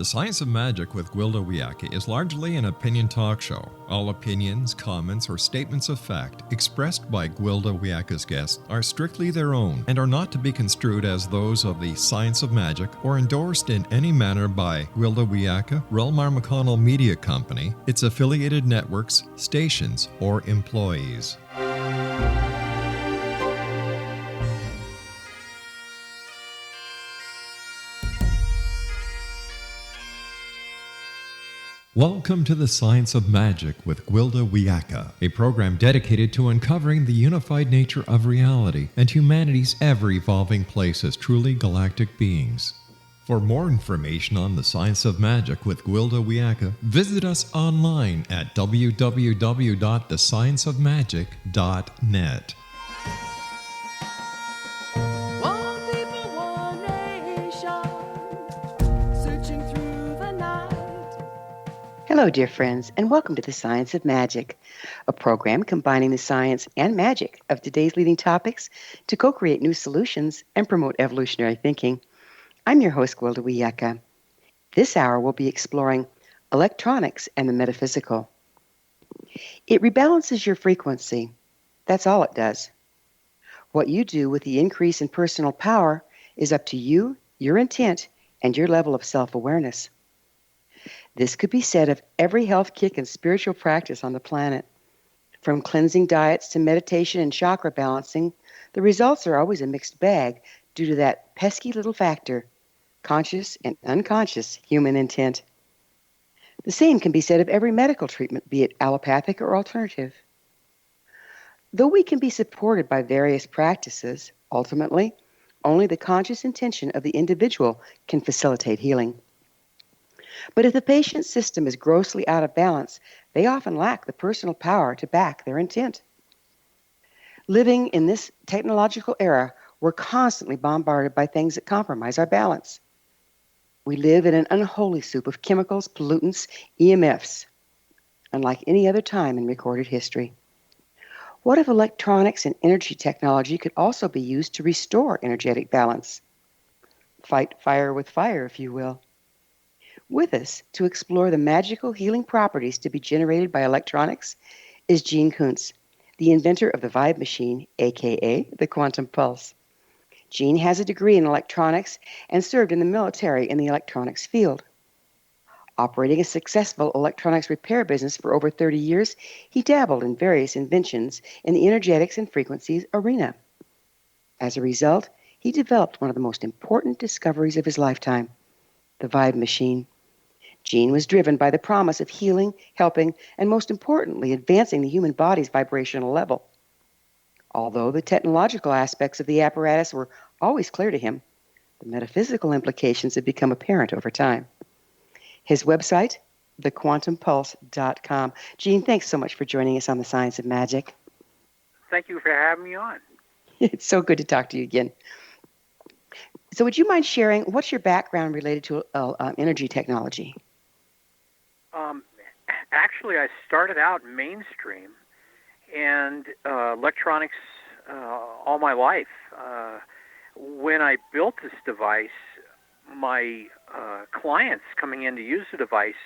The Science of Magic with Gwilda Wiyaka is largely an opinion talk show. All opinions, comments, or statements of fact expressed by Gwilda Wiyaka's guests are strictly their own and are not to be construed as those of the Science of Magic or endorsed in any manner by Gwilda Wiyaka, Relmar McConnell Media Company, its affiliated networks, stations, or employees. Welcome to the Science of Magic with Gwilda Wiyaka, a program dedicated to uncovering the unified nature of reality and humanity's ever-evolving place as truly galactic beings. For more information on the Science of Magic with Gwilda Wiyaka, visit us online at www.thescienceofmagic.net. Hello, dear friends, and welcome to the Science of Magic, a program combining the science and magic of today's leading topics to co-create new solutions and promote evolutionary thinking. I'm your host, Gwilda Wiyaka. This hour we'll be exploring electronics and the metaphysical. It rebalances your frequency. That's all it does. What you do with the increase in personal power is up to you, your intent, and your level of self-awareness. This could be said of every health kick and spiritual practice on the planet. From cleansing diets to meditation and chakra balancing, the results are always a mixed bag due to that pesky little factor, conscious and unconscious human intent. The same can be said of every medical treatment, be it allopathic or alternative. Though we can be supported by various practices, ultimately, only the conscious intention of the individual can facilitate healing. But if the patient's system is grossly out of balance, they often lack the personal power to back their intent. Living in this technological era, we're constantly bombarded by things that compromise our balance. We live in an unholy soup of chemicals, pollutants, EMFs, unlike any other time in recorded history. What if electronics and energy technology could also be used to restore energetic balance? Fight fire with fire, if you will. With us to explore the magical healing properties to be generated by electronics is Gene Koonce, the inventor of the Vibe machine, aka the quantum pulse. Gene has a degree in electronics and served in the military in the electronics field. Operating a successful electronics repair business for over 30 years, he dabbled in various inventions in the energetics and frequencies arena. As a result, he developed one of the most important discoveries of his lifetime, the Vibe machine. Gene was driven by the promise of healing, helping, and most importantly, advancing the human body's vibrational level. Although the technological aspects of the apparatus were always clear to him, the metaphysical implications had become apparent over time. His website, thequantumpulse.com. Gene, thanks so much for joining us on the Science of Magic. Thank you for having me on. It's so good to talk to you again. So would you mind sharing, what's your background related to energy technology? Actually, I started out mainstream and electronics all my life. When I built this device, my clients coming in to use the device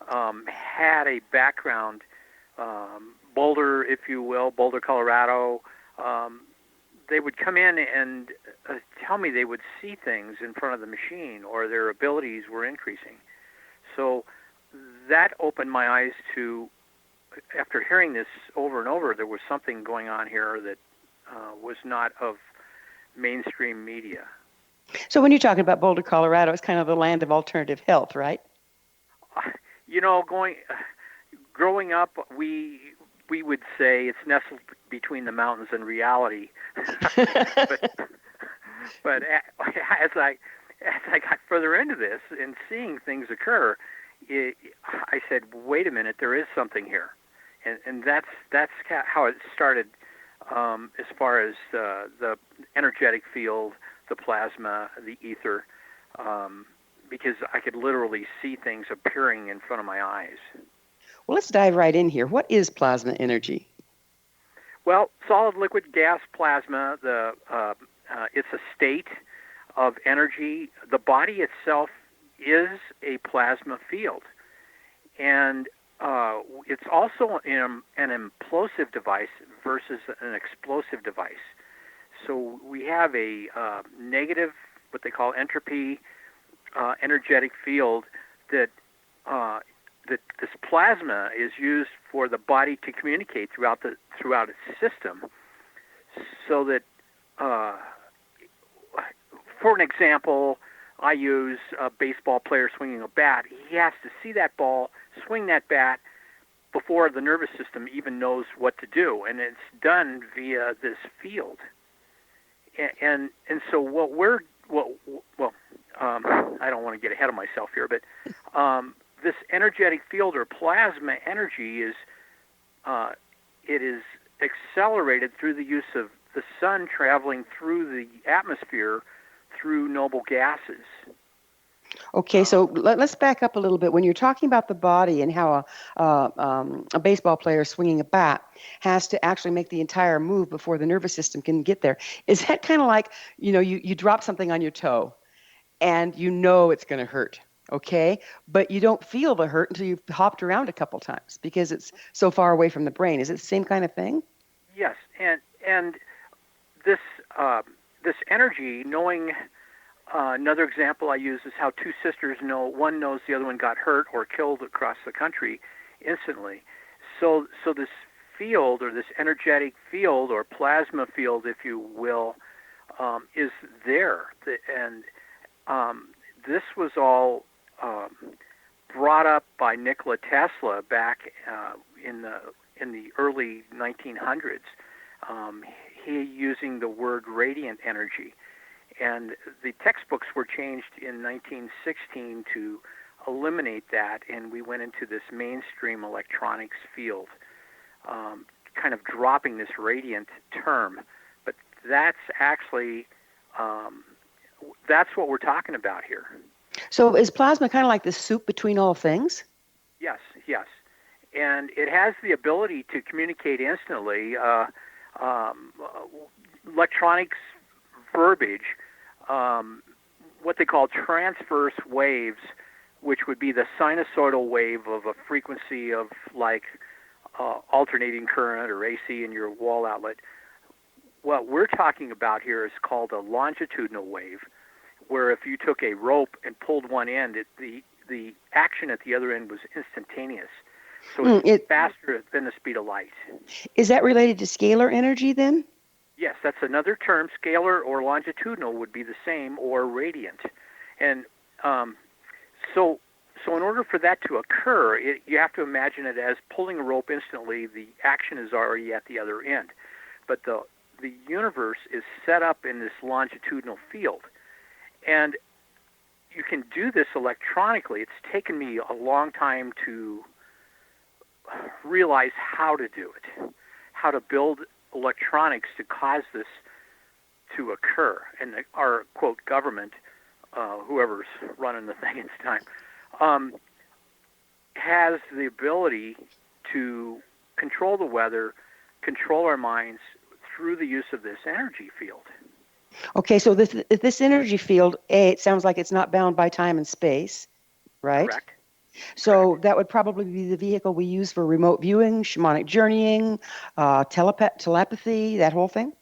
had a background, Boulder, if you will, Boulder, Colorado. They would come in and tell me they would see things in front of the machine or their abilities were increasing. So that opened my eyes to, after hearing this over and over, there was something going on here that was not of mainstream media. So when you're talking about Boulder, Colorado, it's kind of the land of alternative health, right? You know, growing up, we would say it's nestled between the mountains and reality. but as I got further into this and seeing things occur, I said, wait a minute, there is something here. And that's how it started as far as the energetic field, the plasma, the ether, because I could literally see things appearing in front of my eyes. Well, let's dive right in here. What is plasma energy? Well, solid, liquid, gas, plasma, it's a state of energy. The body itself is a plasma field, and it's also an implosive device versus an explosive device. So we have a negative, what they call entropy, energetic field that this plasma is used for the body to communicate throughout its system, so that, for an example, I use a baseball player swinging a bat. He has to see that ball, swing that bat, before the nervous system even knows what to do, and it's done via this field. And so I don't want to get ahead of myself here, but this energetic field or plasma energy is accelerated through the use of the sun traveling through the atmosphere through noble gases. Okay, so let's back up a little bit. When you're talking about the body and how a baseball player swinging a bat has to actually make the entire move before the nervous system can get there, is that kind of like, you drop something on your toe and it's going to hurt, okay? But you don't feel the hurt until you've hopped around a couple times because it's so far away from the brain. Is it the same kind of thing? Yes, and this energy, knowing. Another example I use is how two sisters know, one knows the other one got hurt or killed across the country instantly. So this field, or this energetic field or plasma field, if you will, is there. And this was all brought up by Nikola Tesla back in the early 1900s. He using the word radiant energy. And the textbooks were changed in 1916 to eliminate that, and we went into this mainstream electronics field, kind of dropping this radiant term. But that's actually, that's what we're talking about here. So is plasma kind of like the soup between all things? Yes. And it has the ability to communicate instantly. Electronics verbiage, what they call transverse waves, which would be the sinusoidal wave of a frequency of like alternating current or AC in your wall outlet. What we're talking about here is called a longitudinal wave, where if you took a rope and pulled one end, the action at the other end was instantaneous. So it's faster than the speed of light. Is that related to scalar energy then? Yes, that's another term. Scalar or longitudinal would be the same, or radiant. And so in order for that to occur, you have to imagine it as pulling a rope instantly. The action is already at the other end. But the universe is set up in this longitudinal field. And you can do this electronically. It's taken me a long time to realize how to do it, how to build electronics to cause this to occur. And our, quote, government, whoever's running the thing at the time, has the ability to control the weather, control our minds through the use of this energy field. Okay, so this energy field, it sounds like it's not bound by time and space, right? Correct. So Correct. that would probably be the vehicle we use for remote viewing, shamanic journeying, telepathy, that whole thing?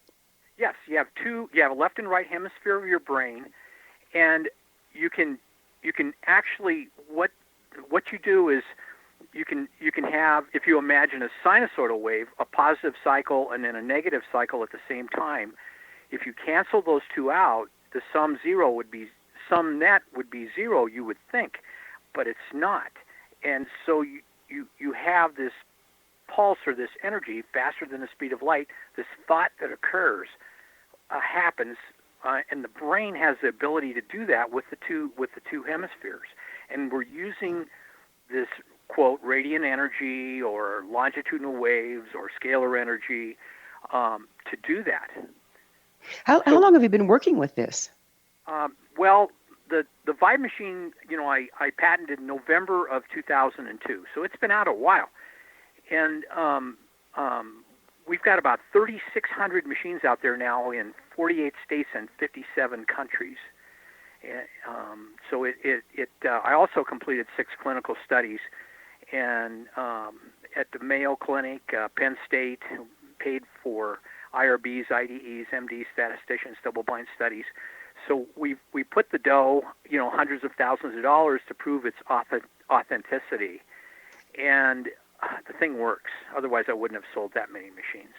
Yes, you have a left and right hemisphere of your brain, and you can actually, what you do is you can have, if you imagine a sinusoidal wave, a positive cycle and then a negative cycle at the same time. If you cancel those two out, the sum net would be zero, you would think, but it's not. And so you have this pulse, or this energy faster than the speed of light. This thought that occurs happens, and the brain has the ability to do that with the two hemispheres. And we're using this, quote, radiant energy or longitudinal waves or scalar energy to do that. How long have you been working with this? Well, the Vibe machine, I patented in November of 2002, so it's been out a while. And we've got about 3,600 machines out there now in 48 states and 57 countries. I also completed 6 clinical studies, and at the Mayo Clinic, Penn State, paid for IRBs, IDEs, MDs, statisticians, double-blind studies. So we put the dough, hundreds of thousands of dollars to prove its authenticity, and the thing works. Otherwise, I wouldn't have sold that many machines.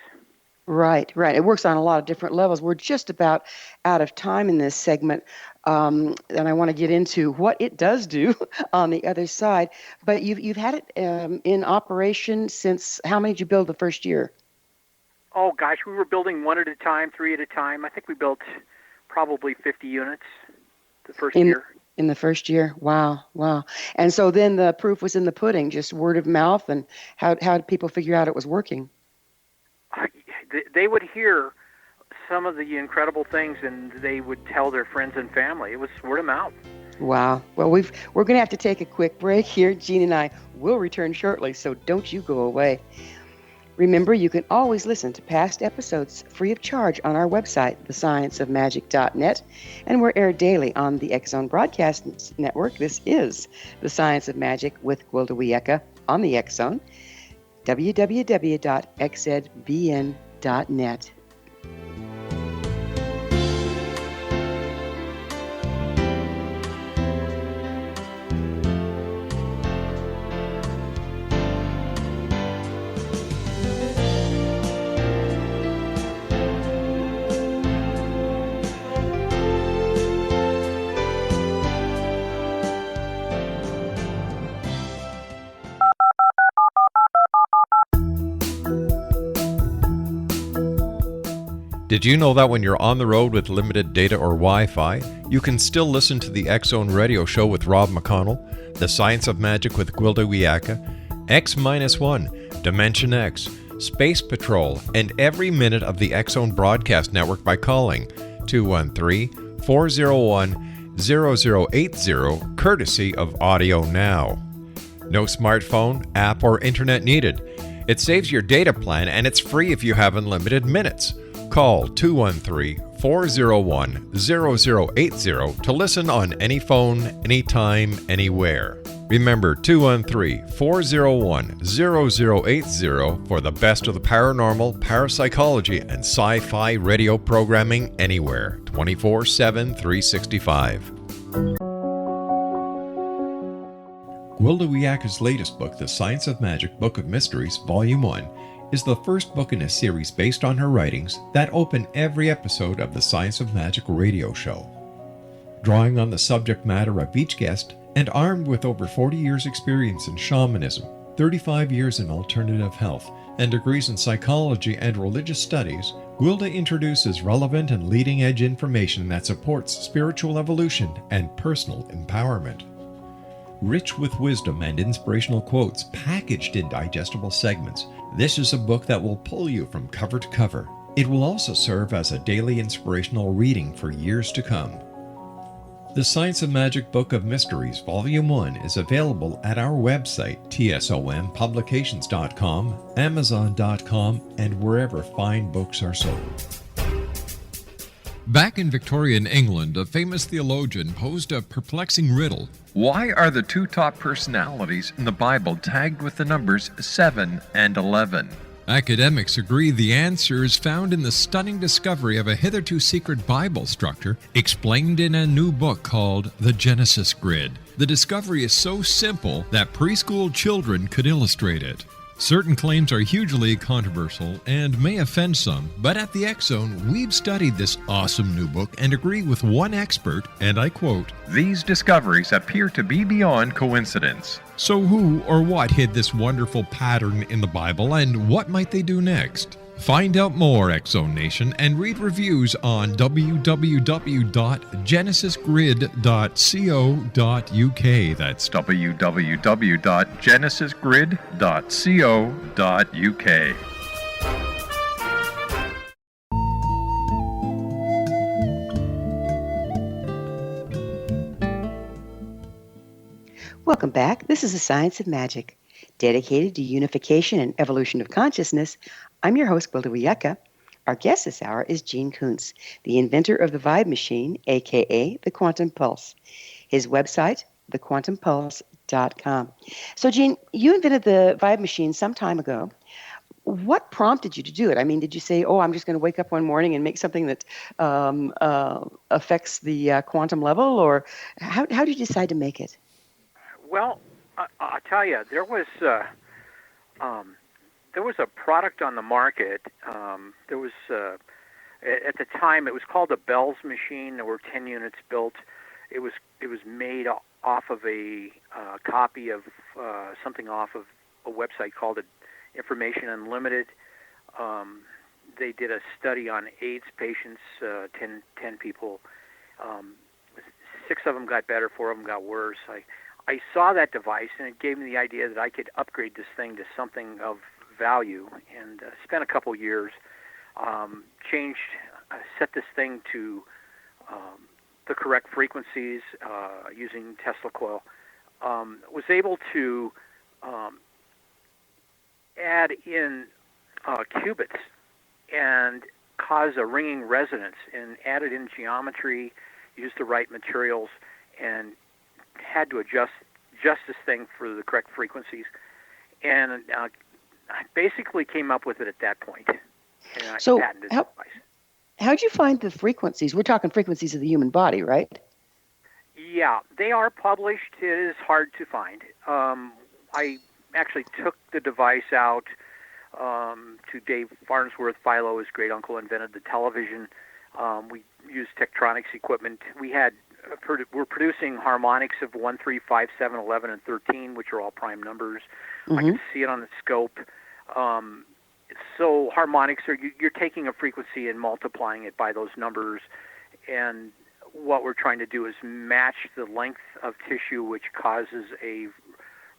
Right. It works on a lot of different levels. We're just about out of time in this segment, and I want to get into what it does do on the other side. But you've had it in operation since, how many did you build the first year? Oh, gosh, we were building 1 at a time, 3 at a time. I think we built probably 50 units the first year. In the first year? Wow. And so then the proof was in the pudding, just word of mouth, and how did people figure out it was working? They would hear some of the incredible things, and they would tell their friends and family. It was word of mouth. Wow. Well, we're going to have to take a quick break here. Gene and I will return shortly, so don't you go away. Remember, you can always listen to past episodes free of charge on our website, thescienceofmagic.net, and we're aired daily on the X-Zone Broadcast Network. This is The Science of Magic with Gwilda Wiyaka on the X-Zone, www.xzbn.net. Did you know that when you're on the road with limited data or Wi-Fi, you can still listen to the X-Zone radio show with Rob McConnell, The Science of Magic with Gwilda Wiyaka, X-1, Dimension X, Space Patrol, and every minute of the X-Zone broadcast network by calling 213-401-0080, courtesy of Audio Now. No smartphone, app, or internet needed. It saves your data plan, and it's free if you have unlimited minutes. Call 213-401-0080 to listen on any phone, anytime, anywhere. Remember 213-401-0080 for the best of the paranormal, parapsychology, and sci-fi radio programming anywhere, 24/7, 365. Gwilda Wiyaka's latest book, The Science of Magic, Book of Mysteries, Volume 1, is the first book in a series based on her writings that open every episode of the Science of Magic radio show. Drawing on the subject matter of each guest, and armed with over 40 years' experience in shamanism, 35 years in alternative health, and degrees in psychology and religious studies, Gwilda introduces relevant and leading-edge information that supports spiritual evolution and personal empowerment. Rich with wisdom and inspirational quotes packaged in digestible segments, this is a book that will pull you from cover to cover. It will also serve as a daily inspirational reading for years to come. The Science of Magic Book of Mysteries, Volume 1 is available at our website, tsompublications.com, amazon.com, and wherever fine books are sold. Back in Victorian England, a famous theologian posed a perplexing riddle. Why are the two top personalities in the Bible tagged with the numbers 7 and 11? Academics agree the answer is found in the stunning discovery of a hitherto secret Bible structure explained in a new book called The Genesis Grid. The discovery is so simple that preschool children could illustrate it. Certain claims are hugely controversial and may offend some, but at the X-Zone, we've studied this awesome new book and agree with one expert, and I quote, "These discoveries appear to be beyond coincidence." So who or what hid this wonderful pattern in the Bible, and what might they do next? Find out more, X-Zone Nation, and read reviews on www.genesisgrid.co.uk. That's www.genesisgrid.co.uk. Welcome back. This is The Science of Magic, dedicated to unification and evolution of consciousness. I'm your host, Gwilda Wiyaka. Our guest this hour is Gene Koonce, the inventor of the Vibe Machine, aka the Quantum Pulse. His website, thequantumpulse.com. So, Gene, you invented the Vibe Machine some time ago. What prompted you to do it? I mean, did you say, "Oh, I'm just going to wake up one morning and make something that affects the quantum level," or how did you decide to make it? Well, I'll tell you, there was a product on the market. There was at the time it was called a Bell's machine. There were 10 units built. It was made off of a copy of something off of a website called Information Unlimited. They did a study on AIDS patients, 10 people. 6 of them got better, 4 of them got worse. I saw that device, and it gave me the idea that I could upgrade this thing to something of value, and spent a couple years, set this thing to the correct frequencies using Tesla coil. Was able to add in qubits and cause a ringing resonance, and added in geometry, used the right materials, and had to adjust this thing for the correct frequencies. And I basically came up with it at that point. And I patented the device. How'd you find the frequencies? We're talking frequencies of the human body, right? Yeah, they are published. It is hard to find. I actually took the device out to Dave Farnsworth. Philo, his great uncle, invented the television. We used Tektronix equipment. We're producing harmonics of 1, 3, 5, 7, 11, and 13, which are all prime numbers. Mm-hmm. I can see it on the scope. So harmonics are you're taking a frequency and multiplying it by those numbers, and what we're trying to do is match the length of tissue, which causes a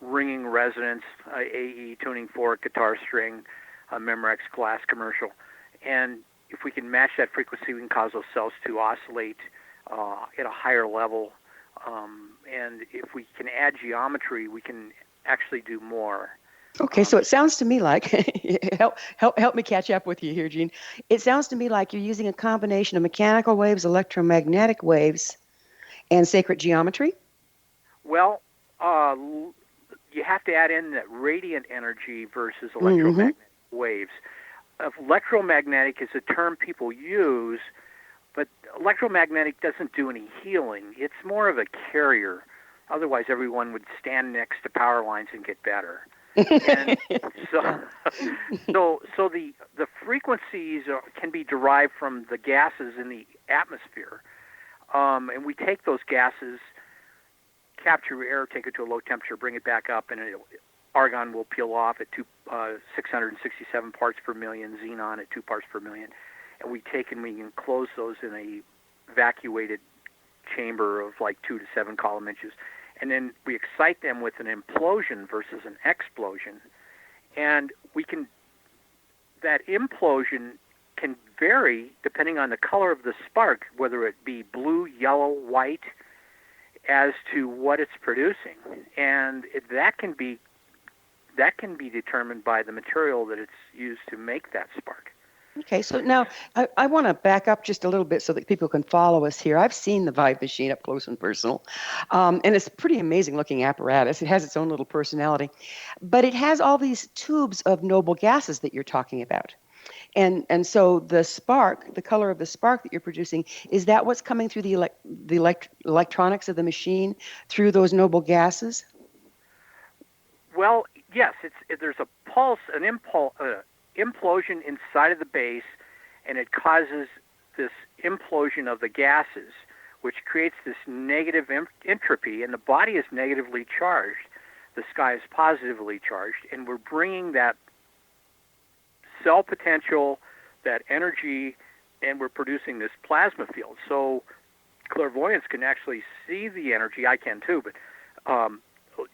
ringing resonance, AE tuning fork, guitar string, a Memorex glass commercial. And if we can match that frequency, we can cause those cells to oscillate at a higher level. And if we can add geometry, we can actually do more. Okay, so it sounds to me like, help me catch up with you here, Gene. It sounds to me like you're using a combination of mechanical waves, electromagnetic waves, and sacred geometry? Well, you have to add in that radiant energy versus electromagnetic waves. Electromagnetic is a term people use, but electromagnetic doesn't do any healing. It's more of a carrier. Otherwise, everyone would stand next to power lines and get better. And so the frequencies can be derived from the gases in the atmosphere, and we take those gases, capture air, take it to a low temperature, bring it back up, and argon will peel off at 667 parts per million, xenon at 2 parts per million, and we enclose those in a evacuated chamber of like 2 to 7 column inches. And then we excite them with an implosion versus an explosion. And that implosion can vary depending on the color of the spark, whether it be blue, yellow, white, as to what it's producing. And that can be determined by the material that it's used to make that spark. Okay, so now I want to back up just a little bit so that people can follow us here. I've seen the Vibe Machine up close and personal, and it's a pretty amazing looking apparatus. It has its own little personality, but it has all these tubes of noble gases that you're talking about. And so the spark, the color of the spark that you're producing, is that what's coming through the electronics of the machine through those noble gases? Well, yes, there's a pulse, an implosion inside of the base, and it causes this implosion of the gases, which creates this negative entropy, and the body is negatively charged. The sky is positively charged, and we're bringing that cell potential, that energy, and we're producing this plasma field. So clairvoyants can actually see the energy. I can too, but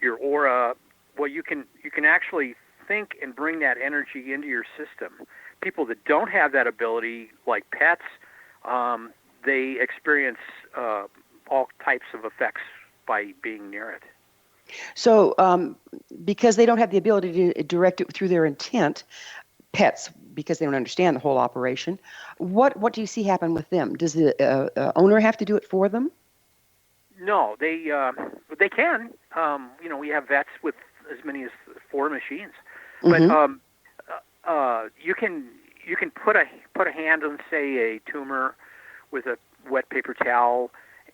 your aura, well, you can actually think and bring that energy into your system. People that don't have that ability, like pets, they experience all types of effects by being near it. So because they don't have the ability to direct it through their intent, pets, because they don't understand the whole operation. What do you see happen with them? Does the owner have to do it for them? No, they can. We have vets with as many as 4 machines, but Mm-hmm. you can put a hand on, say, a tumor with a wet paper towel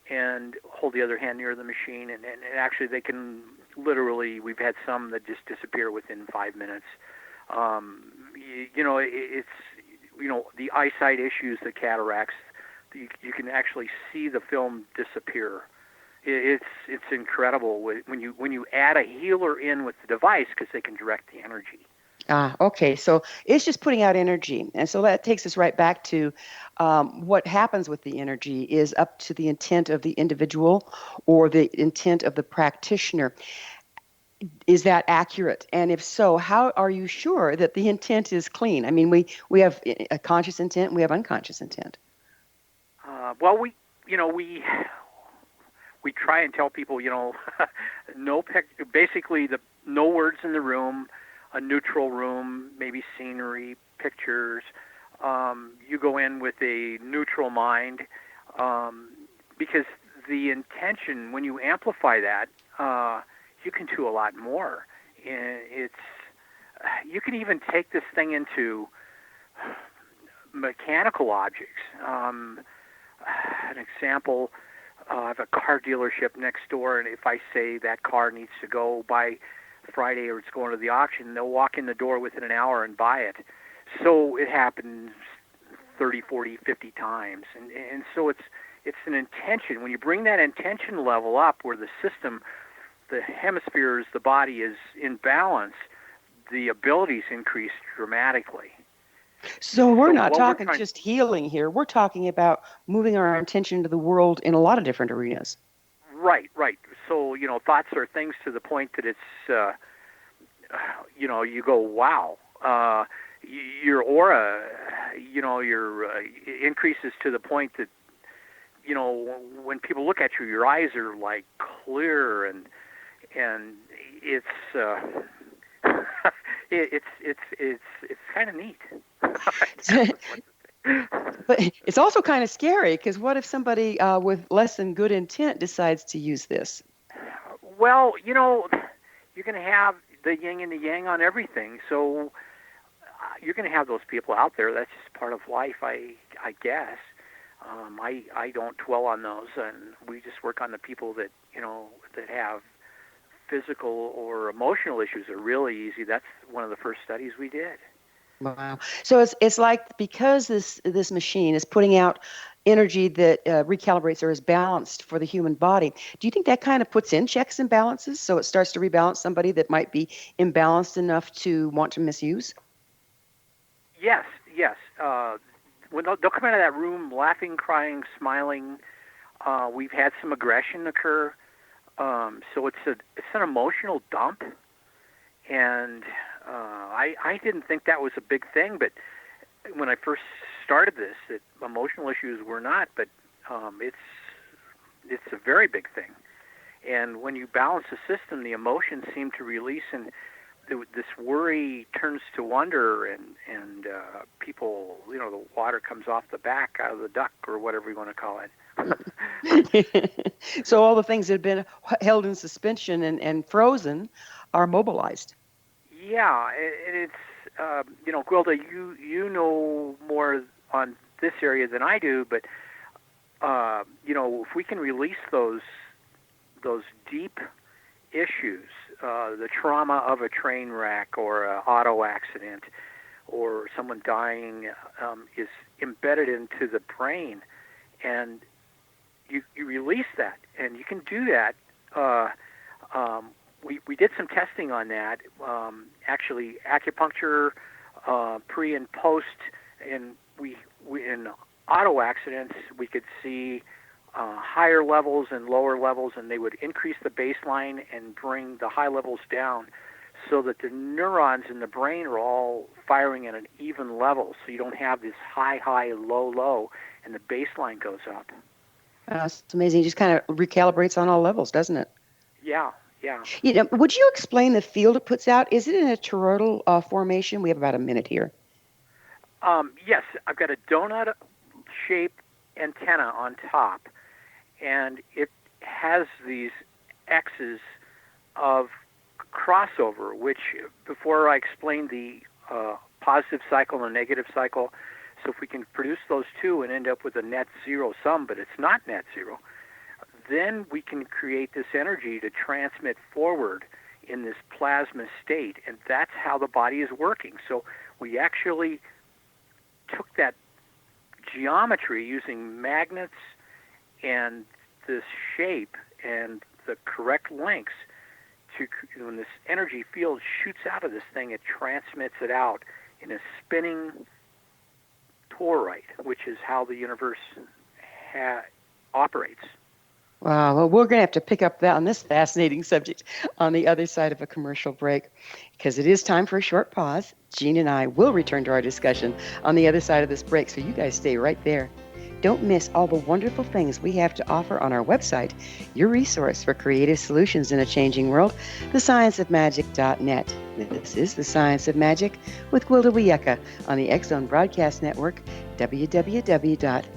and hold the other hand near the machine, and actually they can literally. We've had some that just disappear within 5 minutes. It's the eyesight issues, the cataracts. You can actually see the film disappear. It's incredible when you add a healer in with the device, because they can direct the energy. Okay. So it's just putting out energy. And so that takes us right back to what happens with the energy is up to the intent of the individual or the intent of the practitioner. Is that accurate? And if so, how are you sure that the intent is clean? I mean, we have a conscious intent, we have unconscious intent. Well, we try and tell people, basically no words in the room, a neutral room, maybe scenery, pictures. You go in with a neutral mind, because the intention, when you amplify that, you can do a lot more. And you can even take this thing into mechanical objects. An example, I have a car dealership next door, and if I say that car needs to go by Friday or it's going to the auction, they'll walk in the door within an hour and buy it. So it happens 30, 40, 50 times. And so it's an intention. When you bring that intention level up where the system, the hemispheres, the body is in balance, the abilities increase dramatically. So we're not talking just healing here. We're talking about moving our intention into the world in a lot of different arenas. Right. So, thoughts are things to the point that it's, you go, wow. Your aura, increases to the point that, when people look at you, your eyes are like clear, and it's it's kind of neat. But it's also kind of scary, because what if somebody with less than good intent decides to use this? Well, you're going to have the yin and the yang on everything. So you're going to have those people out there. That's just part of life, I guess. I don't dwell on those, and we just work on the people that that have physical or emotional issues are really easy. That's one of the first studies we did. Wow. So it's like, because this machine is putting out energy that recalibrates or is balanced for the human body, do you think that kind of puts in checks and balances, so it starts to rebalance somebody that might be imbalanced enough to want to misuse? Yes. When they'll come out of that room laughing, crying, smiling, we've had some aggression occur. So it's an emotional dump, and I didn't think that was a big thing, but when I first started this, that emotional issues were not, but it's a very big thing. And when you balance the system, the emotions seem to release, and this worry turns to wonder, and people, the water comes off the back out of the duck, or whatever you want to call it. So all the things that have been held in suspension and frozen are mobilized. Yeah, it's Gwilda, you know more on this area than I do, but if we can release those deep issues, the trauma of a train wreck or an auto accident or someone dying is embedded into the brain, and you release that, and you can do that. We did some testing on that, actually acupuncture pre and post, and we in auto accidents we could see higher levels and lower levels, and they would increase the baseline and bring the high levels down, so that the neurons in the brain are all firing at an even level, so you don't have this high, low, and the baseline goes up. It's amazing. It just kind of recalibrates on all levels, doesn't it? Yeah. Would you explain the field it puts out? Is it in a toroidal formation? We have about a minute here. Yes, I've got a donut-shaped antenna on top, and it has these X's of crossover, which, before I explain the positive cycle and negative cycle, so if we can produce those two and end up with a net zero sum, but it's not net zero, then we can create this energy to transmit forward in this plasma state, and that's how the body is working. So we actually took that geometry using magnets and this shape and the correct lengths to, when this energy field shoots out of this thing, it transmits it out in a spinning toroid, which is how the universe operates. Wow. Well, we're going to have to pick up that on this fascinating subject on the other side of a commercial break, because it is time for a short pause. Jean and I will return to our discussion on the other side of this break, so you guys stay right there. Don't miss all the wonderful things we have to offer on our website, your resource for creative solutions in a changing world, thescienceofmagic.net. This is The Science of Magic with Gwilda Wiyaka on the X-Zone Broadcast Network, www.xzbn.net.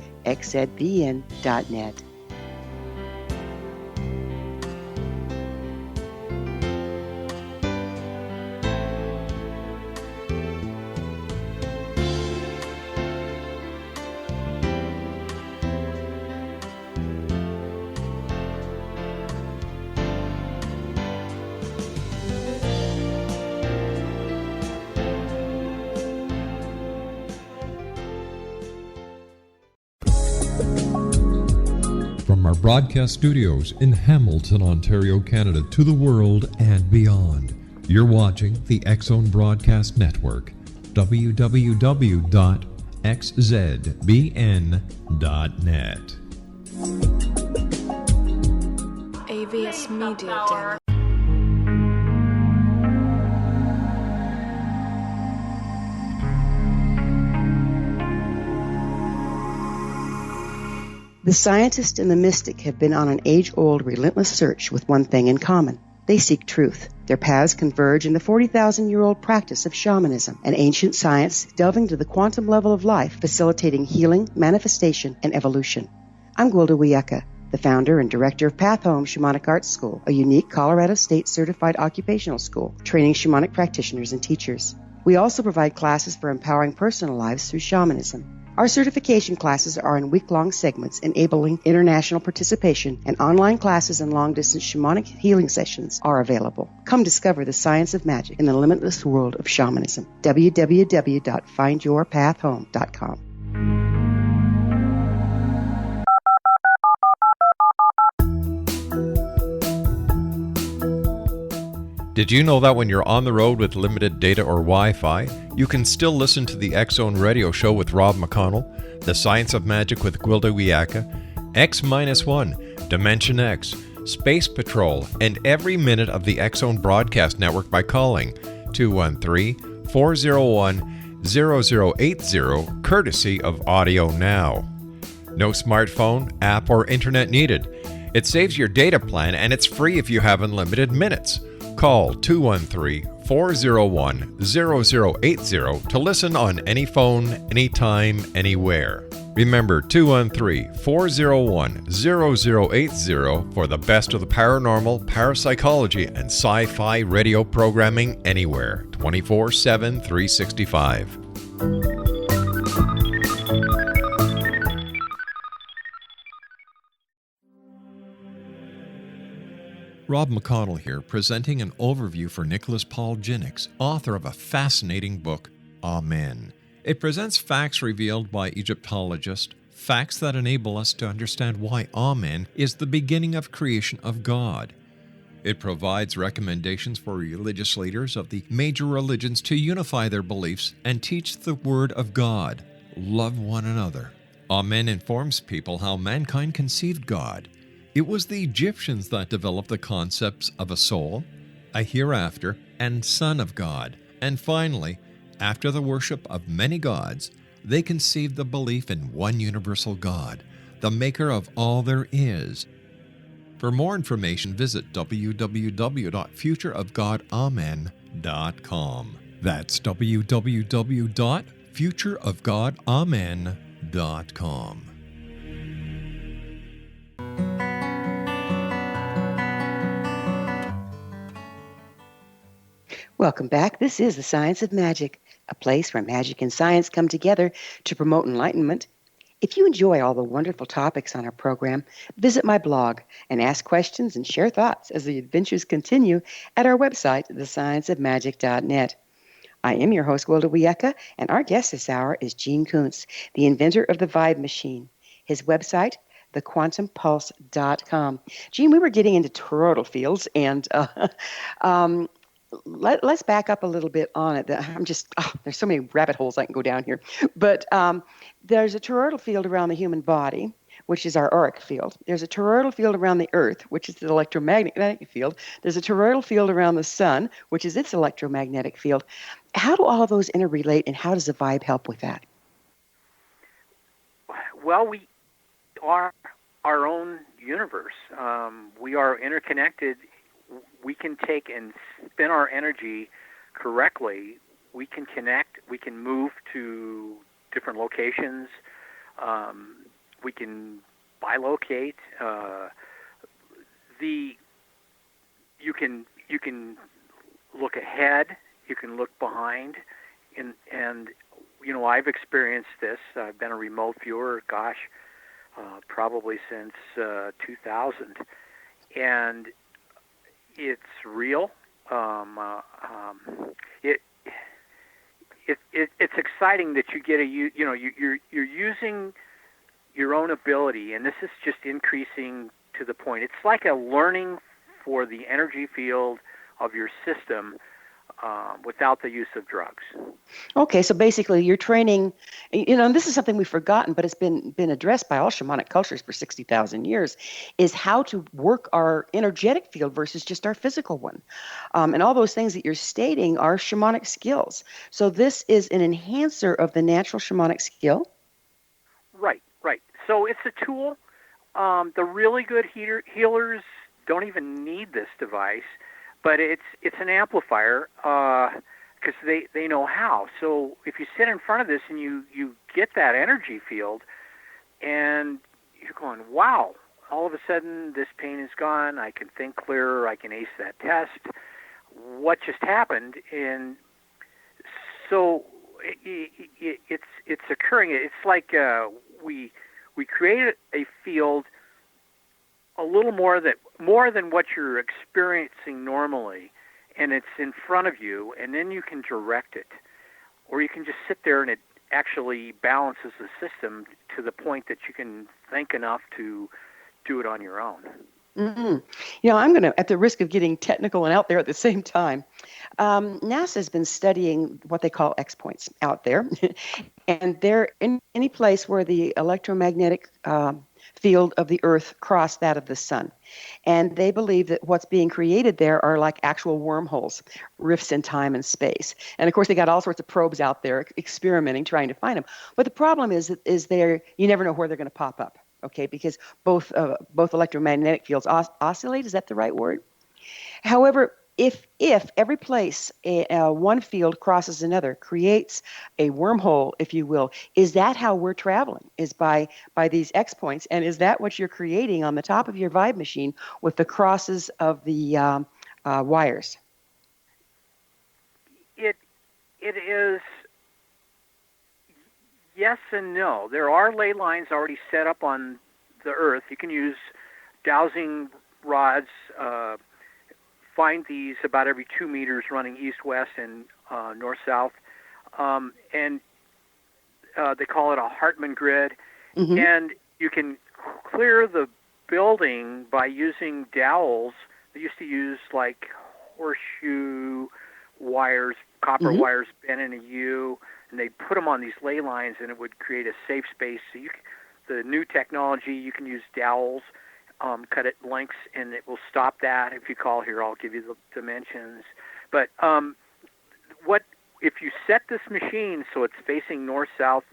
From our broadcast studios in Hamilton, Ontario, Canada, to the world and beyond, you're watching the X-Zone Broadcast Network, www.xzbn.net. AVS Media Den. The scientist and the mystic have been on an age-old, relentless search with one thing in common. They seek truth. Their paths converge in the 40,000-year-old practice of shamanism, an ancient science delving to the quantum level of life, facilitating healing, manifestation, and evolution. I'm Gwilda Wiyaka, the founder and director of Path Home Shamanic Arts School, a unique Colorado State certified occupational school training shamanic practitioners and teachers. We also provide classes for empowering personal lives through shamanism. Our certification classes are in week-long segments enabling international participation, and online classes and long-distance shamanic healing sessions are available. Come discover the science of magic in the limitless world of shamanism. www.findyourpathhome.com. Did you know that when you're on the road with limited data or Wi-Fi, you can still listen to the X-Zone Radio Show with Rob McConnell, The Science of Magic with Gwilda Wiyaka, X-1, Dimension X, Space Patrol, and every minute of the X-Zone Broadcast Network by calling 213-401-0080, courtesy of Audio Now. No smartphone, app, or internet needed. It saves your data plan, and it's free if you have unlimited minutes. Call 213-401-0080 to listen on any phone, anytime, anywhere. Remember 213-401-0080 for the best of the paranormal, parapsychology, and sci-fi radio programming anywhere, 24/7, 365. Rob McConnell here, presenting an overview for Nicholas Paul Jennings, author of a fascinating book, Amen. It presents facts revealed by Egyptologists, facts that enable us to understand why Amen is the beginning of creation of God. It provides recommendations for religious leaders of the major religions to unify their beliefs and teach the Word of God. Love one another. Amen informs people how mankind conceived God. It was the Egyptians that developed the concepts of a soul, a hereafter, and Son of God. And finally, after the worship of many gods, they conceived the belief in one universal God, the maker of all there is. For more information, visit www.futureofgodamen.com. That's www.futureofgodamen.com. futureofgodamen.com. Welcome back. This is The Science of Magic, a place where magic and science come together to promote enlightenment. If you enjoy all the wonderful topics on our program, visit my blog and ask questions and share thoughts as the adventures continue at our website, thescienceofmagic.net. I am your host, Wilda Wieka, and our guest this hour is Gene Koonce, the inventor of the Vibe Machine. His website, thequantumpulse.com. Gene, we were getting into toroidal fields, and let's back up a little bit on it. There's so many rabbit holes I can go down here. But there's a toroidal field around the human body, which is our auric field. There's a toroidal field around the Earth, which is the electromagnetic field. There's a toroidal field around the Sun, which is its electromagnetic field. How do all of those interrelate, and how does the vibe help with that? Well, we are our own universe. We are interconnected. We can take and spin our energy correctly. We can connect. We can move to different locations. We can bilocate. You can look ahead. You can look behind, and I've experienced this. I've been a remote viewer. Probably since 2000, and it's real. It's exciting that you get you're using your own ability, and this is just increasing to the point. It's like a learning for the energy field of your system without the use of drugs. Okay, so basically you're training, and this is something we've forgotten, but it's been addressed by all shamanic cultures for 60,000 years, is how to work our energetic field versus just our physical one. And all those things that you're stating are shamanic skills. So this is an enhancer of the natural shamanic skill? Right. So it's a tool. The really good healers don't even need this device, but it's an amplifier because they know how. So if you sit in front of this and you get that energy field, and you're going, wow, all of a sudden this pain is gone. I can think clearer. I can ace that test. What just happened? And so it's occurring. It's like we created a field a little more than what you're experiencing normally, and it's in front of you, and then you can direct it, or you can just sit there and it actually balances the system to the point that you can think enough to do it on your own. Mm-hmm. I'm going to, at the risk of getting technical and out there at the same time, NASA has been studying what they call X points out there, and they're in any place where the electromagnetic field of the Earth cross that of the Sun. And they believe that what's being created there are like actual wormholes, rifts in time and space. And of course, they got all sorts of probes out there experimenting, trying to find them. But the problem is you never know where they're going to pop up. Okay, because both electromagnetic fields oscillate. Is that the right word? However, if every place one field crosses another, creates a wormhole, if you will, is that how we're traveling? Is by these X points, and is that what you're creating on the top of your Vibe machine with the crosses of the wires? It is. Yes and no. There are ley lines already set up on the Earth. You can use dowsing rods. Find these about every 2 meters running east-west and north-south. And they call it a Hartmann grid. Mm-hmm. And you can clear the building by using dowels. They used to use like horseshoe wires, copper mm-hmm. wires bent in a U, and they put them on these ley lines, and it would create a safe space. So the new technology, you can use dowels, cut it lengths, and it will stop that. If you call here, I'll give you the dimensions. But if you set this machine so it's facing north-south,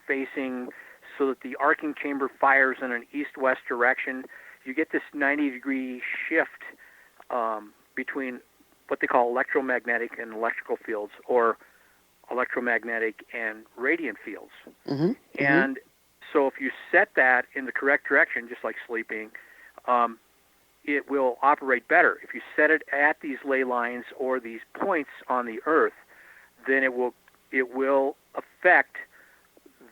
facing so that the arcing chamber fires in an east-west direction, you get this 90-degree shift between what they call electromagnetic and electrical fields, or electromagnetic and radiant fields. Mm-hmm. And so if you set that in the correct direction, just like sleeping, it will operate better. If you set it at these ley lines or these points on the Earth, then it will affect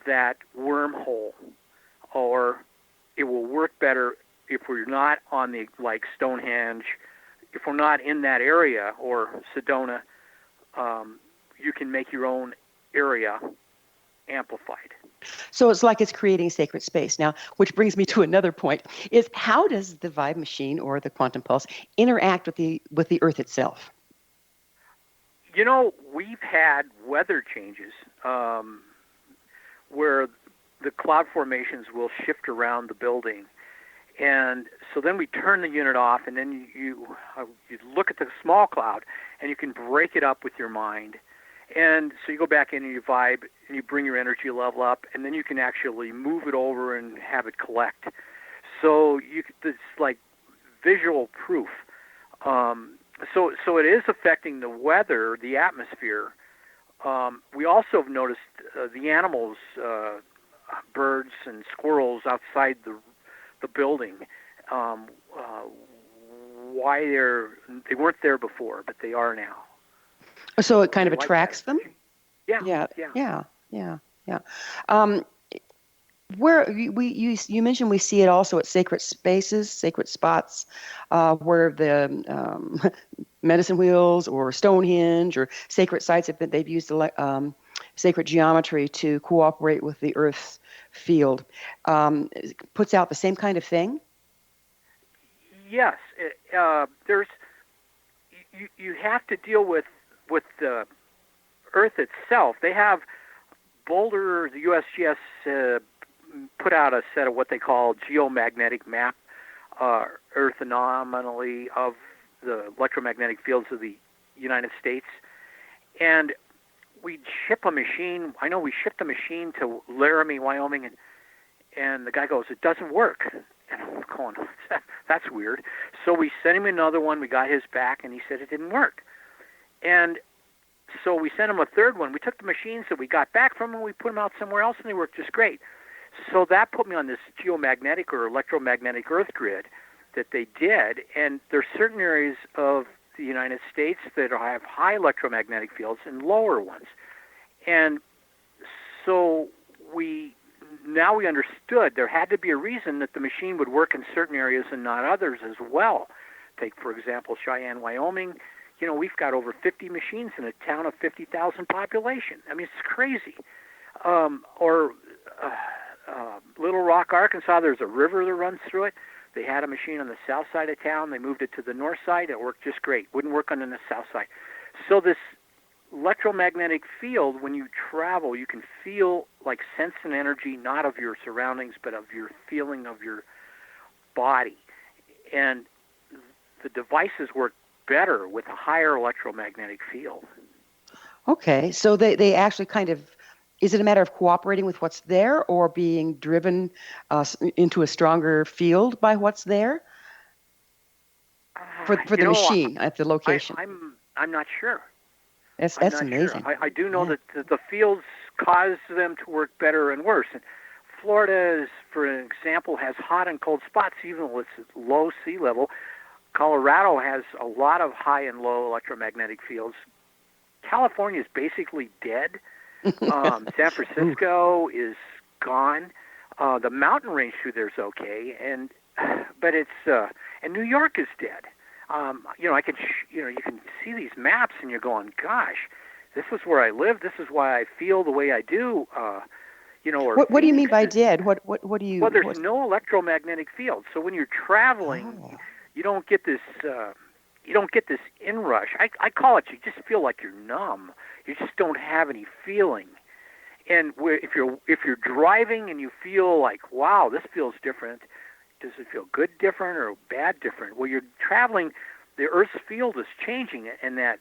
that wormhole, or it will work better if we're not on the, like Stonehenge, if we're not in that area, or Sedona. You can make your own area amplified. So it's like it's creating sacred space. Now, which brings me to another point, is how does the vibe machine or the quantum pulse interact with the Earth itself? You know, we've had weather changes where the cloud formations will shift around the building. And so then we turn the unit off, and then you look at the small cloud, and you can break it up with your mind. And so you go back in and you vibe, and you bring your energy level up, and then you can actually move it over and have it collect. So it's like visual proof. So it is affecting the weather, the atmosphere. We also have noticed the animals, birds and squirrels outside the building, why they weren't there before, but they are now. So it kind of attracts them? Yeah. Where you mentioned we see it also at sacred spaces, sacred spots, where the medicine wheels or Stonehenge or sacred sites they've used sacred geometry to cooperate with the Earth's field. It puts out the same kind of thing? Yes. There's you have to deal with the Earth itself. They have Boulder, the USGS put out a set of what they call geomagnetic map, Earth anomaly of the electromagnetic fields of the United States. And we ship a machine. I know we shipped a machine to Laramie, Wyoming, and the guy goes, "It doesn't work." And I'm going, "That's weird." So we sent him another one. We got his back, and he said it didn't work. And so we sent him a third one. We took the machines that we got back from him, we put them out somewhere else, and they worked just great. So that put me on this geomagnetic or electromagnetic Earth grid that they did. And there's certain areas of the United States that have high electromagnetic fields and lower ones. And so we understood there had to be a reason that the machine would work in certain areas and not others as well. Take, for example, Cheyenne, Wyoming. You know, we've got over 50 machines in a town of 50,000 population. I mean, it's crazy. Little Rock, Arkansas, there's a river that runs through it. They had a machine on the south side of town. They moved it to the north side. It worked just great. Wouldn't work on the south side. So this electromagnetic field, when you travel, you can feel like sense and energy, not of your surroundings, but of your feeling of your body. And the devices work better with a higher electromagnetic field. Okay, so they actually kind of, is it a matter of cooperating with what's there or being driven into a stronger field by what's there for the machine at the location? I'm not sure. That's amazing. Sure. I do know that the fields cause them to work better and worse. And Florida, for an example, has hot and cold spots even though it's at low sea level. Colorado has a lot of high and low electromagnetic fields. California is basically dead. San Francisco is gone. The mountain range through there is okay, but it's and New York is dead. I can you can see these maps and you're going, gosh, this is where I live. This is why I feel the way I do. Or what do you mean by dead? What do you? Well, there's no electromagnetic field, so when you're traveling, you don't get this. You don't get this inrush. I call it. You just feel like you're numb. You just don't have any feeling. And if you're driving and you feel like, wow, this feels different. Does it feel good different or bad different? Well, you're traveling. The Earth's field is changing it, and that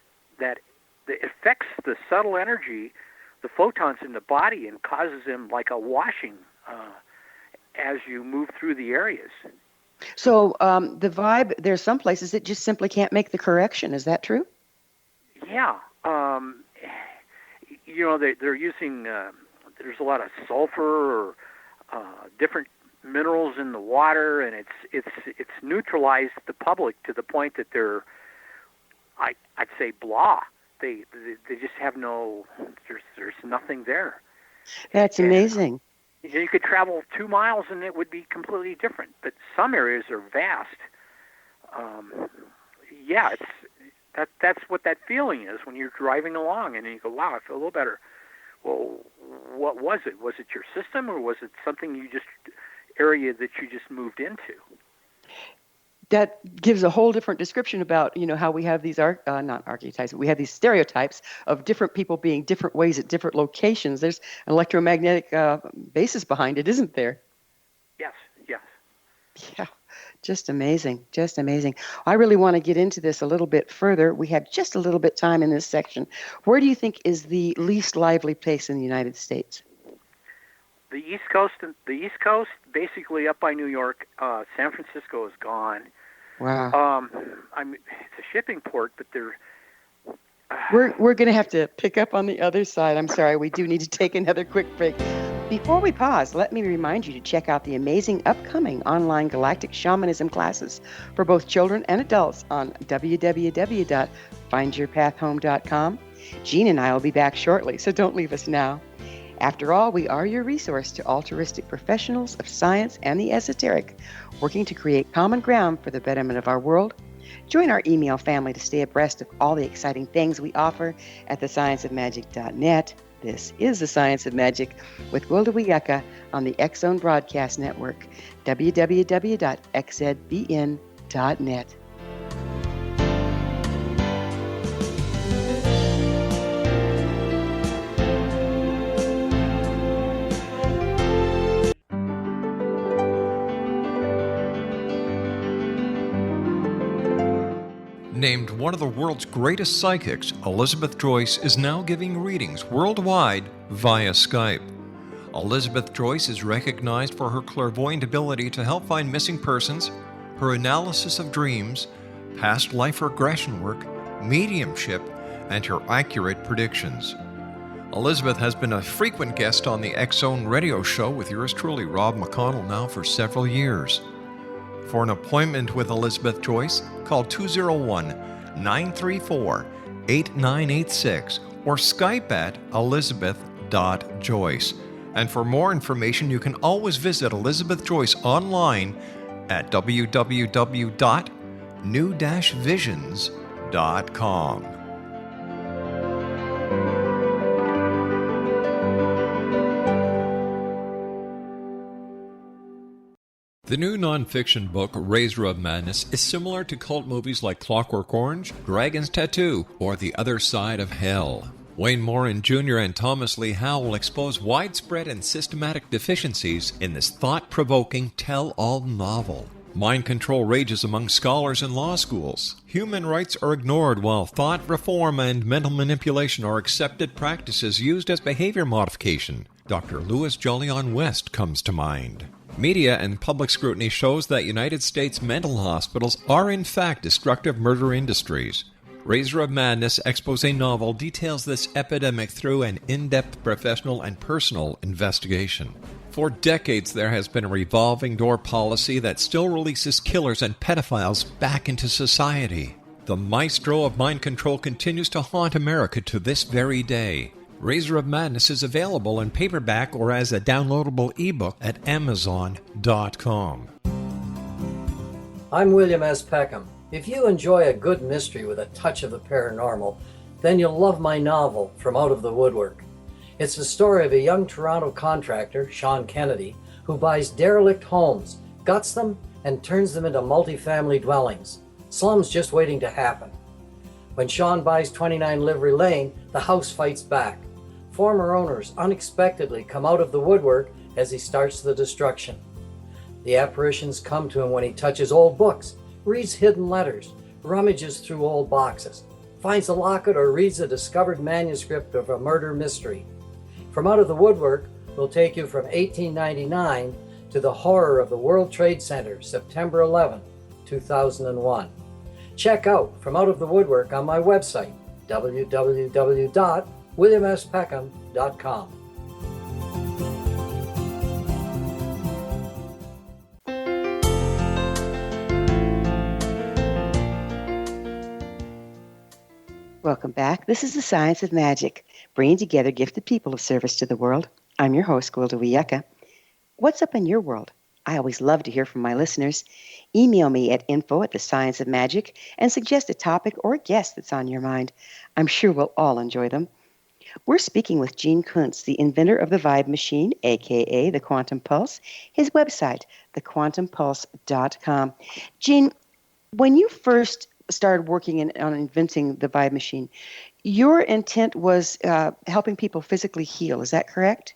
affects the subtle energy, the photons in the body, and causes them like a washing as you move through the areas. So the vibe, there's some places it just simply can't make the correction. Is that true? Yeah. they're using, there's a lot of sulfur or different minerals in the water, and it's neutralized the public to the point that they're, I'd say, blah. They just have there's nothing there. That's amazing. You could travel 2 miles and it would be completely different. But some areas are vast. That's what that feeling is when you're driving along and you go, wow, I feel a little better. Well, what was it? Was it your system, or was it something area that you just moved into? That gives a whole different description about, how we have these not archetypes, but we have these stereotypes of different people being different ways at different locations. There's an electromagnetic basis behind it, isn't there? Yes. Yeah, just amazing, just amazing. I really want to get into this a little bit further. We have just a little bit time in this section. Where do you think is the least lively place in the United States? The East Coast, basically up by New York. San Francisco is gone. Wow. It's a shipping port, but they're... We're going to have to pick up on the other side. I'm sorry, we do need to take another quick break. Before we pause, let me remind you to check out the amazing upcoming online galactic shamanism classes for both children and adults on www.findyourpathhome.com. Jean and I will be back shortly, so don't leave us now. After all, we are your resource to altruistic professionals of science and the esoteric, working to create common ground for the betterment of our world. Join our email family to stay abreast of all the exciting things we offer at thescienceofmagic.net. This is The Science of Magic with Wilda Wiyaka on the X-Zone Broadcast Network, www.xzbn.net. Named one of the world's greatest psychics, Elizabeth Joyce is now giving readings worldwide via Skype. Elizabeth Joyce is recognized for her clairvoyant ability to help find missing persons, her analysis of dreams, past life regression work, mediumship, and her accurate predictions. Elizabeth has been a frequent guest on the X-Zone radio show with yours truly, Rob McConnell, now for several years. For an appointment with Elizabeth Joyce, call 201-934-8986 or Skype at elizabeth.joyce. And for more information, you can always visit Elizabeth Joyce online at www.new-visions.com. The new nonfiction book, Razor of Madness, is similar to cult movies like Clockwork Orange, Dragon's Tattoo, or The Other Side of Hell. Wayne Morin Jr. and Thomas Lee Howe will expose widespread and systematic deficiencies in this thought-provoking tell-all novel. Mind control rages among scholars in law schools. Human rights are ignored while thought reform and mental manipulation are accepted practices used as behavior modification. Dr. Louis Jolyon West comes to mind. Media and public scrutiny shows that United States mental hospitals are in fact destructive murder industries. Razor of Madness expose novel details this epidemic through an in-depth professional and personal investigation. For decades there has been a revolving door policy that still releases killers and pedophiles back into society. The maestro of mind control continues to haunt America to this very day. Razor of Madness is available in paperback or as a downloadable ebook at Amazon.com. I'm William S. Peckham. If you enjoy a good mystery with a touch of the paranormal, then you'll love my novel, From Out of the Woodwork. It's the story of a young Toronto contractor, Sean Kennedy, who buys derelict homes, guts them, and turns them into multifamily dwellings. Slums just waiting to happen. When Sean buys 29 Livery Lane, the house fights back. Former owners unexpectedly come out of the woodwork as he starts the destruction. The apparitions come to him when he touches old books, reads hidden letters, rummages through old boxes, finds a locket, or reads a discovered manuscript of a murder mystery. From Out of the Woodwork will take you from 1899 to the horror of the World Trade Center, September 11, 2001. Check out From Out of the Woodwork on my website, www.xzbn.net. WilliamSPeckham.com. Welcome back. This is the Science of Magic, bringing together gifted people of service to the world. I'm your host, Gwilda Wiyaka. What's up in your world? I always love to hear from my listeners. Email me at info@thescienceofmagic and suggest a topic or a guest that's on your mind. I'm sure we'll all enjoy them. We're speaking with Gene Koonce, the inventor of the Vibe Machine, a.k.a. the Quantum Pulse, his website, thequantumpulse.com. Gene, when you first started working on inventing the Vibe Machine, your intent was helping people physically heal. Is that correct?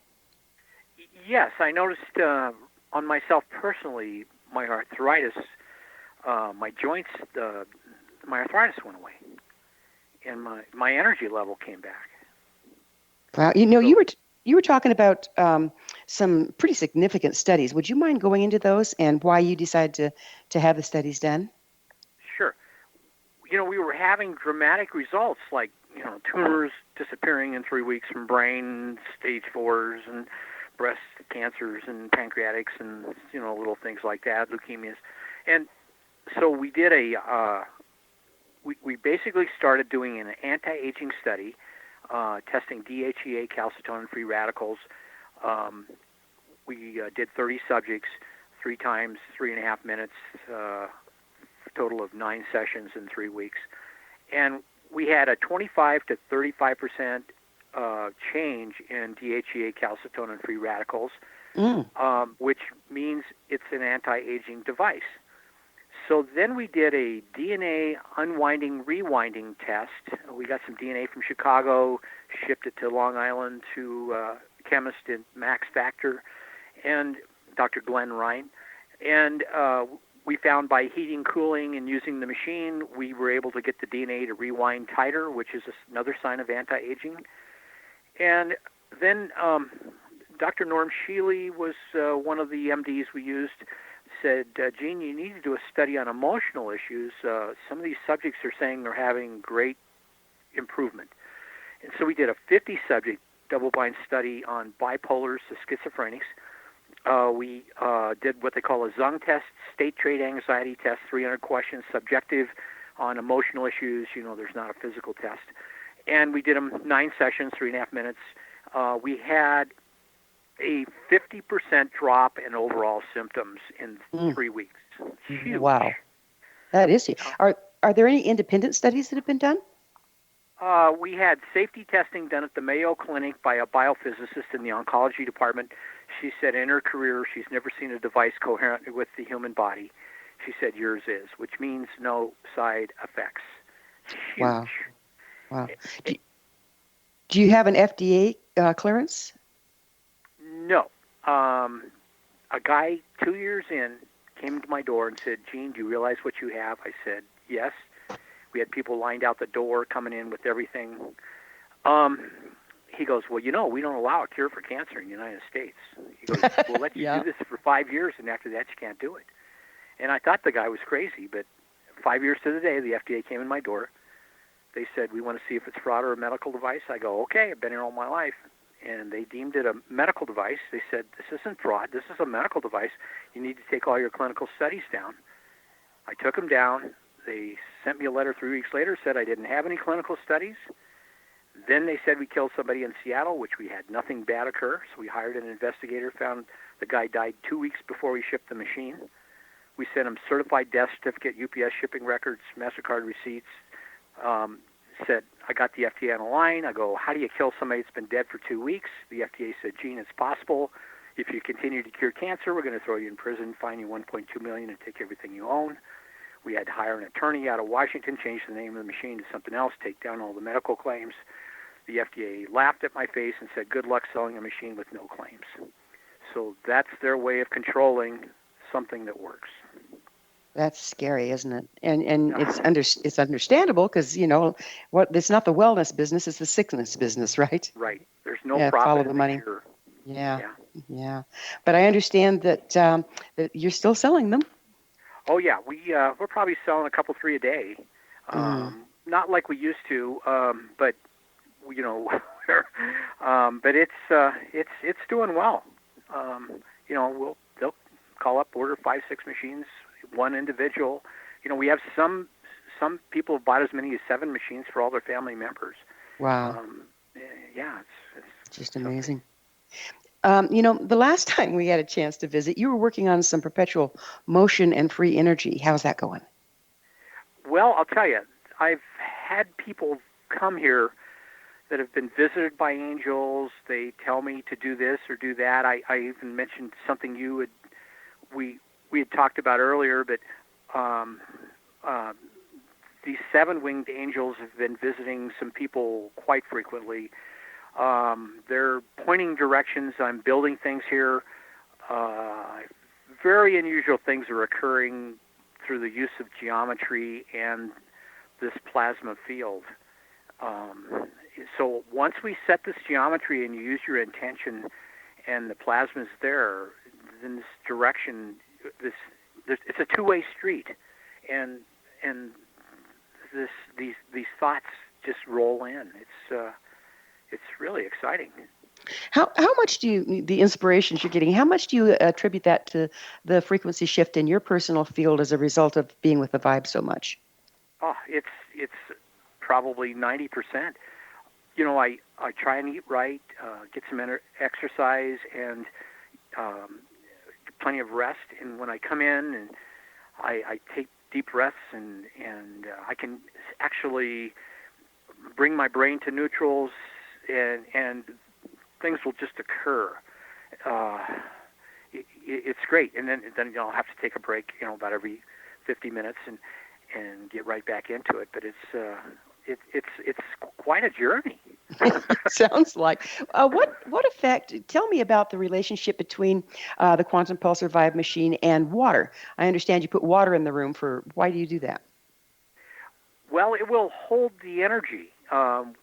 Yes, I noticed on myself personally, my arthritis, my joints, my arthritis went away, and my energy level came back. Wow, you were talking about some pretty significant studies. Would you mind going into those and why you decided to have the studies done? Sure. We were having dramatic results, like tumors disappearing in 3 weeks from brain, stage 4s, and breast cancers and pancreatics and little things like that, leukemias. And so we did we basically started doing an anti-aging study, testing DHEA, calcitonin free radicals. We did 30 subjects, 3 times 3.5 minutes, a total of 9 sessions in 3 weeks. And we had a 25 to 35% change in DHEA calcitonin free radicals, which means it's an anti-aging device. So then we did a DNA unwinding, rewinding test. We got some DNA from Chicago, shipped it to Long Island to a chemist at Max Factor and Dr. Glenn Ryan. And we found by heating, cooling, and using the machine, we were able to get the DNA to rewind tighter, which is another sign of anti-aging. And then Dr. Norm Shealy was one of the MDs we used, said, Gene, you need to do a study on emotional issues. Some of these subjects are saying they're having great improvement. And so we did a 50-subject double-blind study on bipolars to schizophrenics. We did what they call a Zung test, state trait anxiety test, 300 questions, subjective on emotional issues. There's not a physical test. And we did them 9 sessions, 3.5 minutes. We had a 50% drop in overall symptoms in 3 weeks. Huge. Wow. That is huge. Are there any independent studies that have been done? We had safety testing done at the Mayo Clinic by a biophysicist in the oncology department. She said in her career she's never seen a device coherent with the human body. She said yours is, which means no side effects. Huge. Wow. Do you have an FDA clearance? No. A guy 2 years in came to my door and said, Gene, do you realize what you have? I said, yes. We had people lined out the door coming in with everything. He goes, well, we don't allow a cure for cancer in the United States. He goes, we'll let you do this for 5 years, and after that you can't do it. And I thought the guy was crazy, but 5 years to the day, the FDA came in my door. They said, we want to see if it's fraud or a medical device. I go, okay, I've been here all my life. And they deemed it a medical device. They said, this isn't fraud. This is a medical device. You need to take all your clinical studies down. I took them down. They sent me a letter 3 weeks later, said I didn't have any clinical studies. Then they said we killed somebody in Seattle, which we had nothing bad occur. So we hired an investigator, found the guy died 2 weeks before we shipped the machine. We sent him certified death certificate, UPS shipping records, MasterCard receipts. Said, I got the FDA on the line. I go, how do you kill somebody that's been dead for 2 weeks? The FDA said, Gene, it's possible. If you continue to cure cancer, we're going to throw you in prison, fine you $1.2 million, and take everything you own. We had to hire an attorney out of Washington, change the name of the machine to something else, take down all the medical claims. The FDA laughed at my face and said, good luck selling a machine with no claims. So that's their way of controlling something that works. That's scary, isn't it? And it's understandable because it's not the wellness business, it's the sickness business, right? Right. There's no profit. Follow the money. Cure. Yeah. But I understand that that you're still selling them. Oh yeah, we're probably selling a couple, 3 a day. Not like we used to, but anywhere. But it's doing well. They'll call up, order 5-6 machines, one individual. We have some people have bought as many as 7 machines for all their family members. Wow. Yeah, it's Just amazing. The last time we had a chance to visit, you were working on some perpetual motion and free energy. How's that going? Well, I'll tell you, I've had people come here that have been visited by angels. They tell me to do this or do that. I even mentioned something we had talked about earlier, but these 7-winged angels have been visiting some people quite frequently. They're pointing directions. I'm building things here. Very unusual things are occurring through the use of geometry and this plasma field. So once we set this geometry and you use your intention and the plasma's there, then this direction, it's a two-way street, and these thoughts just roll in. It's really exciting. How much the inspirations you're getting, how much do you attribute that to the frequency shift in your personal field as a result of being with the vibe so much? Oh, it's probably 90%. I try and eat right, get some exercise, and plenty of rest. And when I come in and I take deep breaths, and I can actually bring my brain to neutrals, and things will just occur. It's great. And then I'll have to take a break, about every 50 minutes and get right back into it. But it's quite a journey. Sounds like. What effect? Tell me about the relationship between the quantum pulsar vibe machine and water. I understand you put water in the room. Why do you do that? Well, it will hold the energy.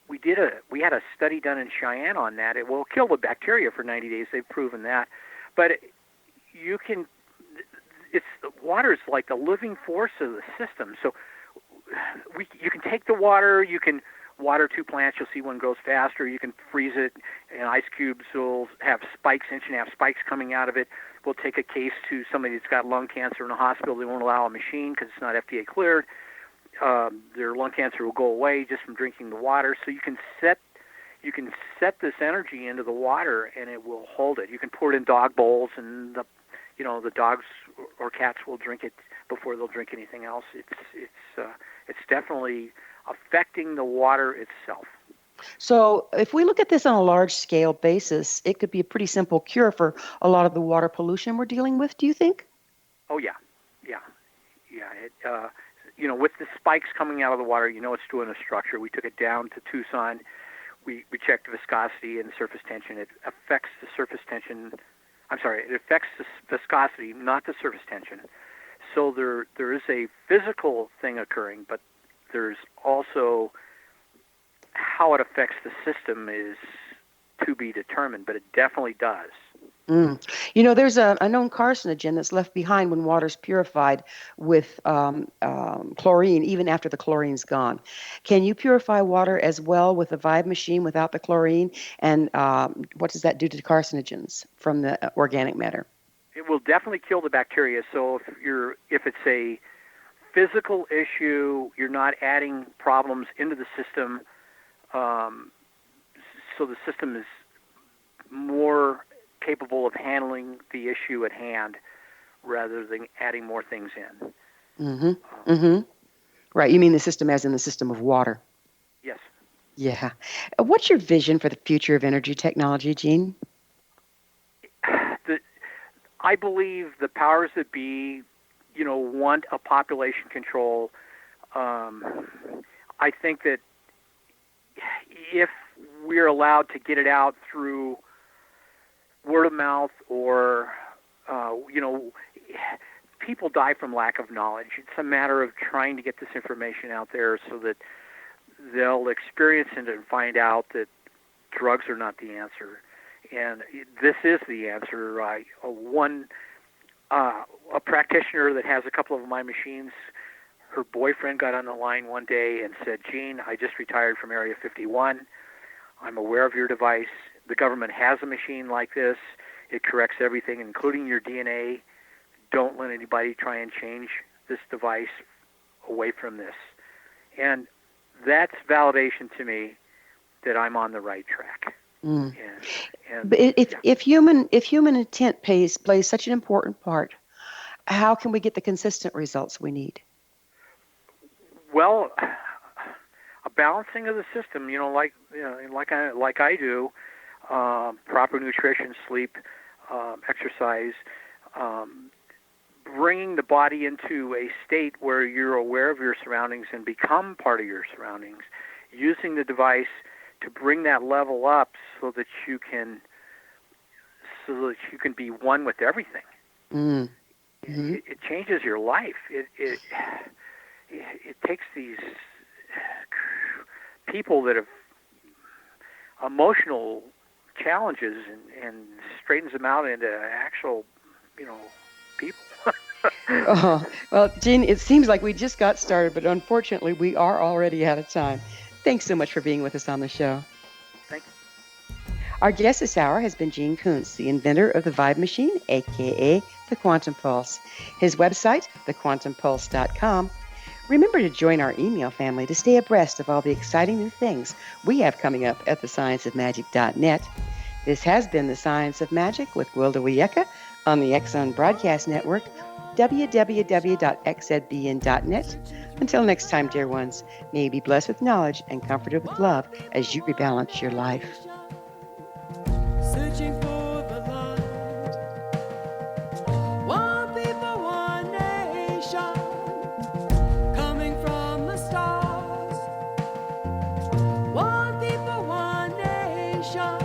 We had a study done in Cheyenne on that. It will kill the bacteria for 90 days. They've proven that. But water is like the living force of the system. So you can take the water, you can water 2 plants, you'll see one grows faster. You can freeze it, and ice cubes will have spikes, 1.5 spikes coming out of it. We'll take a case to somebody that's got lung cancer in a hospital. They won't allow a machine because it's not FDA cleared. Their lung cancer will go away just from drinking the water. So you can set this energy into the water, and it will hold it. You can pour it in dog bowls, and the dogs or cats will drink it before they'll drink anything else. It's definitely affecting the water itself. So if we look at this on a large scale basis, it could be a pretty simple cure for a lot of the water pollution we're dealing with, do you think? Oh, yeah. With the spikes coming out of the water, it's doing a structure. We took it down to Tucson. We checked the viscosity and the surface tension. It affects the surface tension. It affects the viscosity, not the surface tension. So there is a physical thing occurring, but there's also how it affects the system is to be determined, but it definitely does. There's a known carcinogen that's left behind when water's purified with chlorine, even after the chlorine's gone. Can you purify water as well with a vibe machine without the chlorine? And what does that do to carcinogens from the organic matter? It will definitely kill the bacteria. So if it's a physical issue, you're not adding problems into the system. So the system is more capable of handling the issue at hand rather than adding more things in. Right. You mean the system as in the system of water? Yes. Yeah. What's your vision for the future of energy technology, Gene? I believe the powers that be, want a population control. I think that if we're allowed to get it out through word of mouth or, people die from lack of knowledge. It's a matter of trying to get this information out there so that they'll experience it and find out that drugs are not the answer. And this is the answer. A practitioner that has a couple of my machines, her boyfriend got on the line one day and said, "Gene, I just retired from Area 51. I'm aware of your device. The government has a machine like this. It corrects everything, including your DNA. Don't let anybody try and change this device away from this. And that's validation to me that I'm on the right track. Mm. And But if human intent plays such an important part, how can we get the consistent results we need? Well, a balancing of the system, like I do, proper nutrition, sleep, exercise, bringing the body into a state where you're aware of your surroundings and become part of your surroundings, using the device to bring that level up so that you can be one with everything. Mm. Mm-hmm. It changes your life. It takes these people that have emotional challenges and straightens them out into actual, people. Oh, well, Gene, it seems like we just got started, but unfortunately, we are already out of time. Thanks so much for being with us on the show. Thank you. Our guest this hour has been Gene Koonce, the inventor of the Vibe Machine, a.k.a. the Quantum Pulse. His website, thequantumpulse.com. Remember to join our email family to stay abreast of all the exciting new things we have coming up at thescienceofmagic.net. This has been The Science of Magic with Gwilda Wiyaka on the X-Zone Broadcast Network, www.xzbn.net. Until next time, dear ones, may you be blessed with knowledge and comforted with love as you rebalance your life. Searching for the light. One people, one nation, coming from the stars. One people, one nation,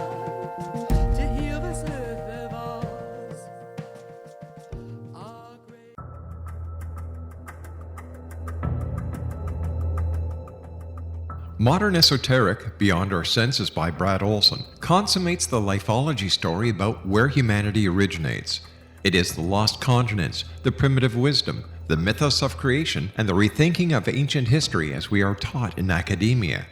to heal this earth of ours. Our great Modern Esoteric, Beyond Our Senses by Brad Olson, consummates the lifeology story about where humanity originates. It is the lost continents, the primitive wisdom, the mythos of creation, and the rethinking of ancient history as we are taught in academia.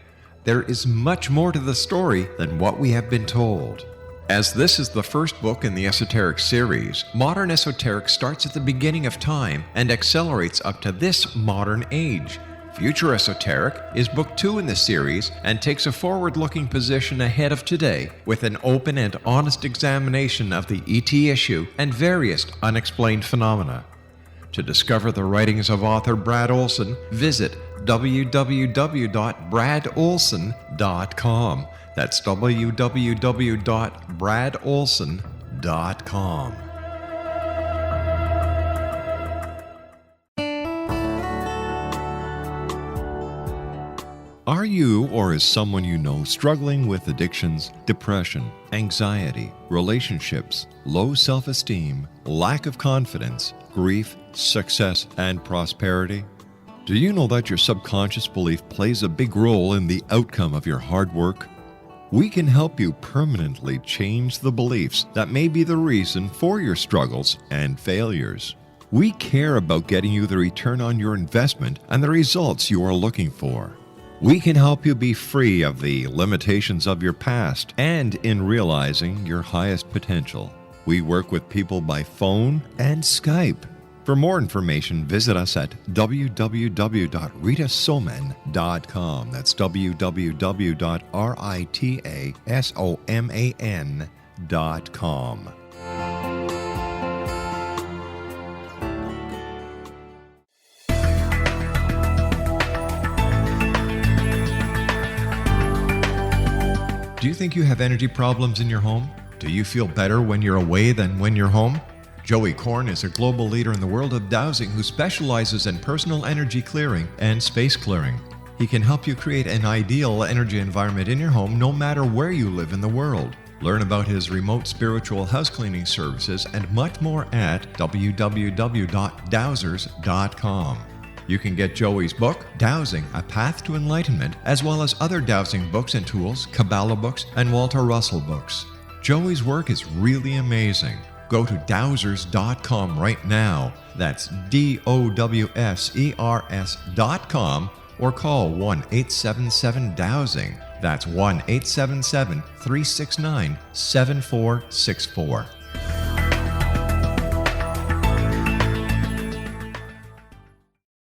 There is much more to the story than what we have been told. As this is the first book in the Esoteric series, Modern Esoteric starts at the beginning of time and accelerates up to this modern age. Future Esoteric is book 2 in the series and takes a forward-looking position ahead of today with an open and honest examination of the ET issue and various unexplained phenomena. To discover the writings of author Brad Olson, visit www.bradolson.com. That's www.bradolson.com. Are you or is someone you know struggling with addictions, depression, anxiety, relationships, low self-esteem, lack of confidence, grief, success, and prosperity? Do you know that your subconscious belief plays a big role in the outcome of your hard work? We can help you permanently change the beliefs that may be the reason for your struggles and failures. We care about getting you the return on your investment and the results you are looking for. We can help you be free of the limitations of your past and in realizing your highest potential. We work with people by phone and Skype. For more information, visit us at www.ritasoman.com. That's www.ritasoman.com. Do you think you have energy problems in your home? Do you feel better when you're away than when you're home? Joey Korn is a global leader in the world of dowsing who specializes in personal energy clearing and space clearing. He can help you create an ideal energy environment in your home no matter where you live in the world. Learn about his remote spiritual house cleaning services and much more at www.dowsers.com. You can get Joey's book, Dowsing, A Path to Enlightenment, as well as other dowsing books and tools, Kabbalah books, and Walter Russell books. Joey's work is really amazing. Go to dowsers.com right now. That's DOWSERS.com or call 1-877-DOWSING. That's 1-877-369-7464.